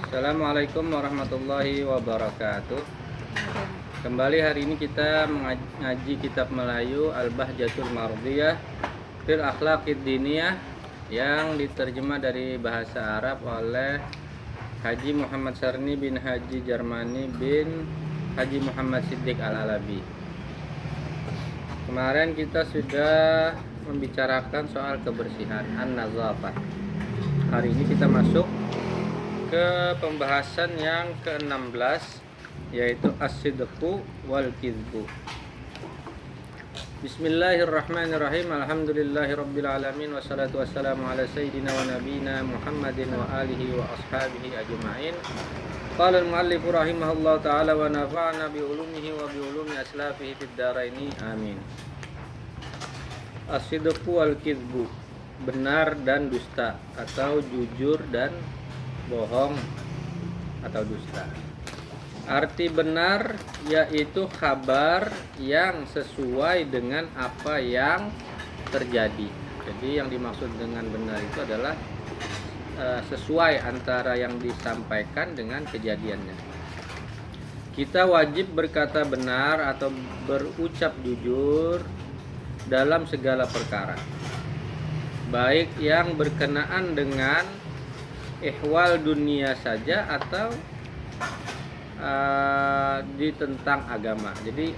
Assalamualaikum warahmatullahi wabarakatuh. Kembali hari ini kita mengaji kitab Melayu Al-Bahjatul Mardiyah fil Akhlaqid Diniyah yang diterjemah dari bahasa Arab oleh Haji Muhammad Sarni bin Haji Jarmani bin Haji Muhammad Siddiq Al-Alabi. Kemarin kita sudah membicarakan soal kebersihan, an-nazafah. Hari ini kita masuk ke pembahasan yang ke-16, yaitu as-sidqu wal kizbu. Bismillahirrahmanirrahim. Alhamdulillahirabbil alamin wassalatu wassalamu ala sayyidina wa nabiyina Muhammadin wa alihi wa ashabihi ajma'in. Qala al-muallif rahimahullahu taala wa nafa'ana bi ulumihi wa bi ulumi aslafihi fid dharaini amin. As-sidqu wal kizbu, benar dan dusta atau jujur dan bohong atau dusta. Arti benar yaitu kabar yang sesuai dengan apa yang terjadi. Jadi yang dimaksud dengan benar itu adalah sesuai antara yang disampaikan dengan kejadiannya. Kita wajib berkata benar atau berucap jujur dalam segala perkara, baik yang berkenaan dengan ihwal dunia saja atau di tentang agama. Jadi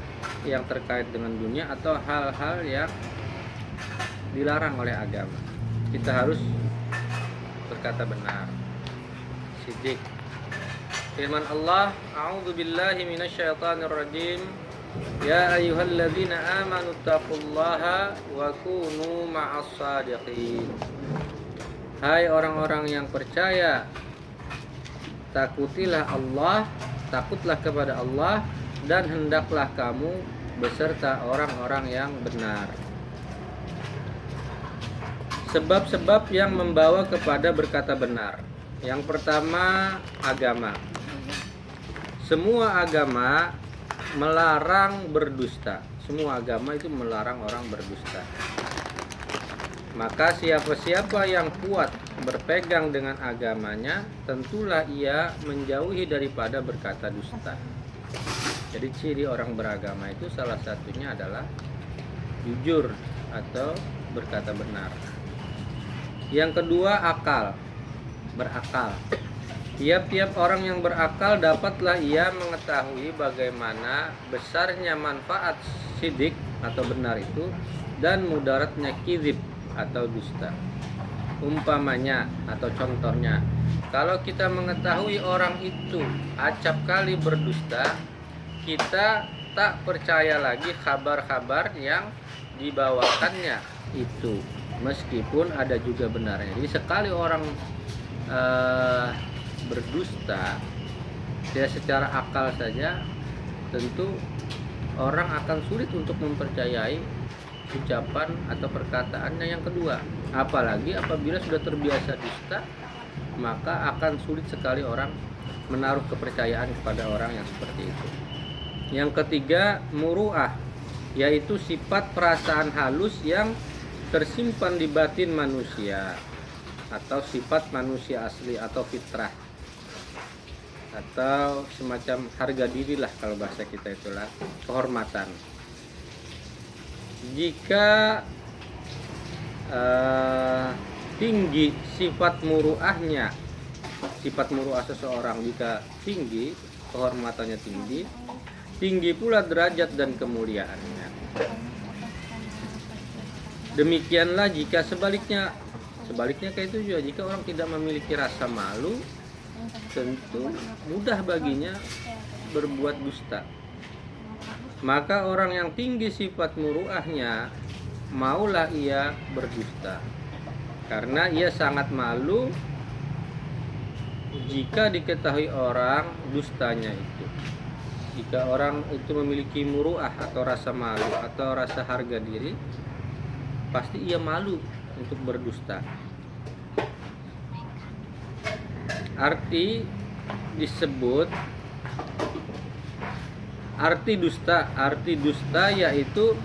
yang terkait dengan dunia atau hal-hal yang dilarang oleh agama, kita harus berkata benar. Siddiq. Firman Allah, a'udzu billahi minasyaitonir rajim. Ya ayyuhalladzina amanu taqullaha wa kunu ma'as shadiqin. Hai orang-orang yang percaya, takutilah Allah, takutlah kepada Allah, dan hendaklah kamu beserta orang-orang yang benar. Sebab-sebab yang membawa kepada berkata benar. Yang pertama, agama. Semua agama melarang berdusta. Semua agama itu melarang orang berdusta. Maka siapa-siapa yang kuat berpegang dengan agamanya, tentulah ia menjauhi daripada berkata dusta. Jadi ciri orang beragama itu salah satunya adalah jujur atau berkata benar. Yang kedua, akal. Berakal. Tiap-tiap orang yang berakal dapatlah ia mengetahui bagaimana besarnya manfaat sidik atau benar itu dan mudaratnya kizib atau dusta. Umpamanya atau contohnya, kalau kita mengetahui orang itu acap kali berdusta, kita tak percaya lagi kabar-kabar yang dibawakannya itu, meskipun ada juga benarnya. Jadi sekali orang berdusta, ya secara akal saja tentu orang akan sulit untuk mempercayai ucapan atau perkataannya yang kedua. Apalagi apabila sudah terbiasa dusta, maka akan sulit sekali orang menaruh kepercayaan kepada orang yang seperti itu. Yang ketiga, muru'ah, yaitu sifat perasaan halus yang tersimpan di batin manusia, atau sifat manusia asli atau fitrah, atau semacam harga diri lah kalau bahasa kita, itulah kehormatan. Jika tinggi sifat muruahnya, sifat muruah seseorang jika tinggi, kehormatannya tinggi, tinggi pula derajat dan kemuliaannya. Demikianlah jika sebaliknya kayak itu juga, jika orang tidak memiliki rasa malu, tentu mudah baginya berbuat dusta. Maka orang yang tinggi sifat muruahnya, maulah ia berdusta, karena ia sangat malu jika diketahui orang dustanya itu. Jika orang itu memiliki muruah atau rasa malu atau rasa harga diri, pasti ia malu untuk berdusta. Arti dusta yaitu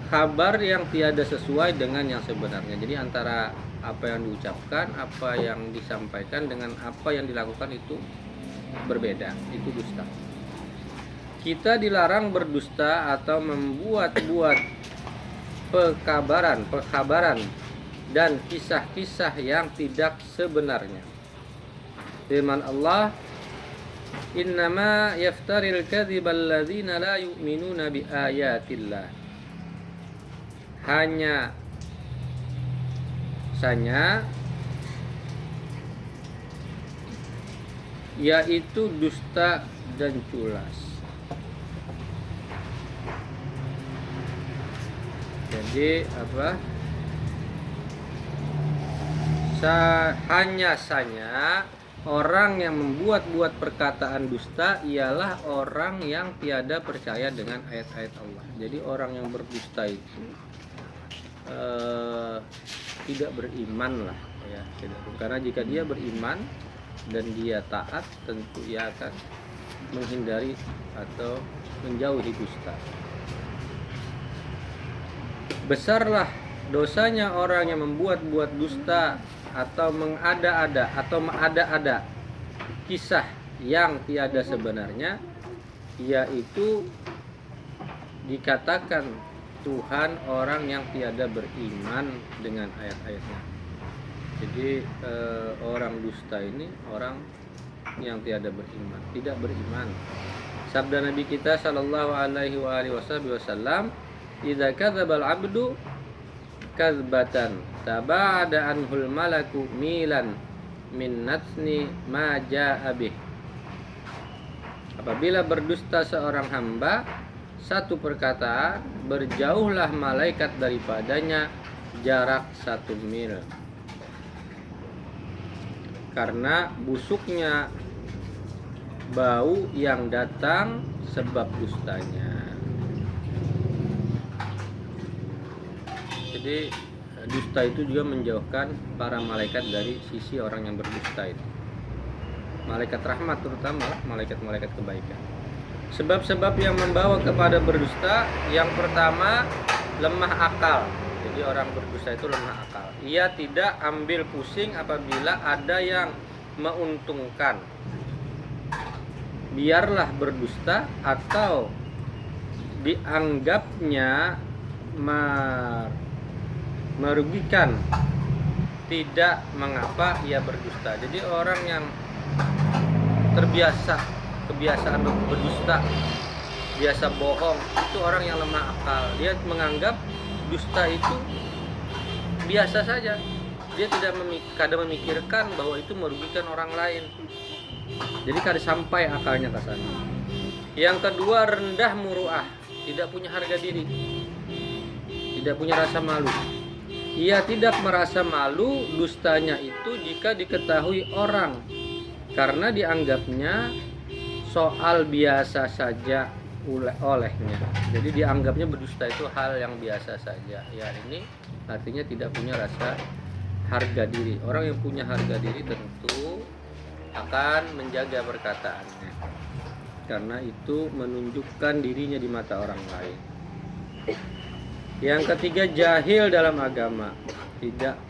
kabar yang tiada sesuai dengan yang sebenarnya. Jadi antara apa yang diucapkan, apa yang disampaikan dengan apa yang dilakukan itu berbeda, itu dusta. Kita dilarang berdusta atau membuat-buat pekabaran dan kisah-kisah yang tidak sebenarnya. Firman Allah, innama yaftaril kadhiba alladzina la yu'minuna biayatillah. Hanya saja yaitu dusta dan culas. Jadi hanya saja orang yang membuat-buat perkataan dusta ialah orang yang tiada percaya dengan ayat-ayat Allah. Jadi orang yang berdusta itu tidak beriman lah ya. Karena jika dia beriman dan dia taat, tentu ia akan menghindari atau menjauhi dusta. Besarlah dosanya orang yang membuat-buat dusta atau mengada-ada kisah yang tiada sebenarnya, yaitu dikatakan Tuhan orang yang tiada beriman dengan ayat-ayatnya. Jadi orang dusta ini orang yang tiada beriman, tidak beriman. Sabda Nabi kita sallallahu alaihi wasallam, idza kadzdzabal 'abdu kadzbatan taba'ada anhul malaku milan min natni ma jaa'a bih. Apabila berdusta seorang hamba satu perkataan, berjauhlah malaikat daripadanya jarak 1 mil. Karena busuknya bau yang datang sebab dustanya. Jadi dusta itu juga menjauhkan para malaikat dari sisi orang yang berdusta itu. Malaikat rahmat terutama, malaikat-malaikat kebaikan. Sebab-sebab yang membawa kepada berdusta, yang pertama lemah akal. Jadi orang berdusta itu lemah akal. Ia tidak ambil pusing apabila ada yang menguntungkan. Biarlah berdusta atau dianggapnya merugikan, tidak mengapa ia berdusta. Jadi orang yang kebiasaan berdusta, biasa bohong, itu orang yang lemah akal. Dia menganggap dusta itu biasa saja. Dia tidak kadang memikirkan bahwa itu merugikan orang lain. Jadi kadang sampai akalnya ke sana. Yang kedua, rendah muruah, tidak punya harga diri, tidak punya rasa malu. Ia tidak merasa malu dustanya itu jika diketahui orang, karena dianggapnya soal biasa saja olehnya. Jadi dianggapnya berdusta itu hal yang biasa saja. Ya, ini artinya tidak punya rasa harga diri. Orang yang punya harga diri tentu akan menjaga perkataannya, karena itu menunjukkan dirinya di mata orang lain. Yang ketiga, jahil dalam agama, tidak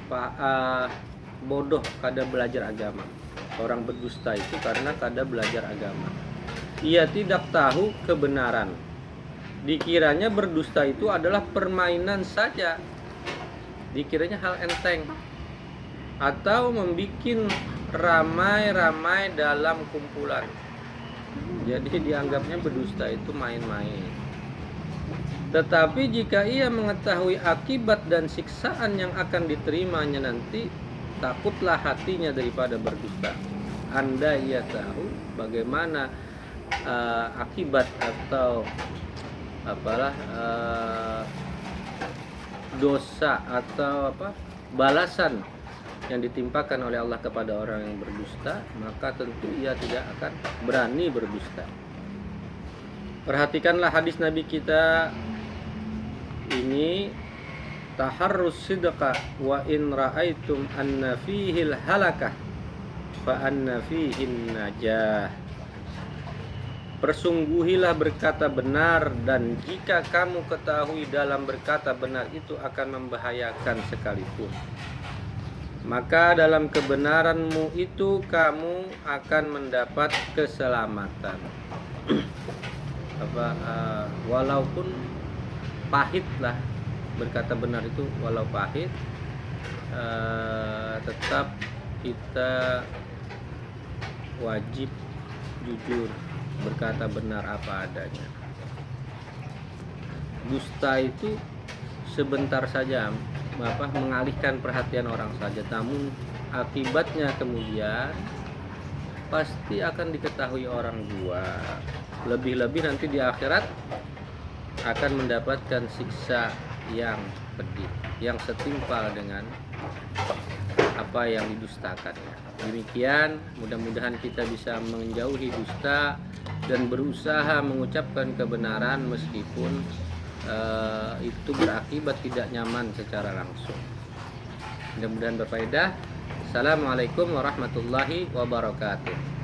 bodoh kada belajar agama. Orang berdusta itu karena kada belajar agama. Ia tidak tahu kebenaran. Dikiranya berdusta itu adalah permainan saja. Dikiranya hal enteng. Atau membuat ramai-ramai dalam kumpulan. Jadi dianggapnya berdusta itu main-main. Tetapi jika ia mengetahui akibat dan siksaan yang akan diterimanya nanti, takutlah hatinya daripada berdusta. Anda ia tahu bagaimana akibat atau dosa atau balasan yang ditimpakan oleh Allah kepada orang yang berdusta, maka tentu ia tidak akan berani berdusta. Perhatikanlah hadis Nabi kita ini, taharrus sidqa wa in ra'aitum anna fihil halakah fa anna fihin najah. Persungguhilah berkata benar, dan jika kamu ketahui dalam berkata benar itu akan membahayakan sekalipun, maka dalam kebenaranmu itu kamu akan mendapat keselamatan. Walaupun pahit lah, berkata benar itu walau pahit, tetap kita wajib jujur, berkata benar apa adanya. Dusta itu sebentar saja mengalihkan perhatian orang saja, namun akibatnya kemudian pasti akan diketahui orang dua. Lebih-lebih nanti di akhirat akan mendapatkan siksa yang pedih, yang setimpal dengan apa yang didustakannya. Demikian, mudah-mudahan kita bisa menjauhi dusta dan berusaha mengucapkan kebenaran meskipun itu berakibat tidak nyaman secara langsung. Mudah-mudahan berfaedah. Assalamualaikum warahmatullahi wabarakatuh.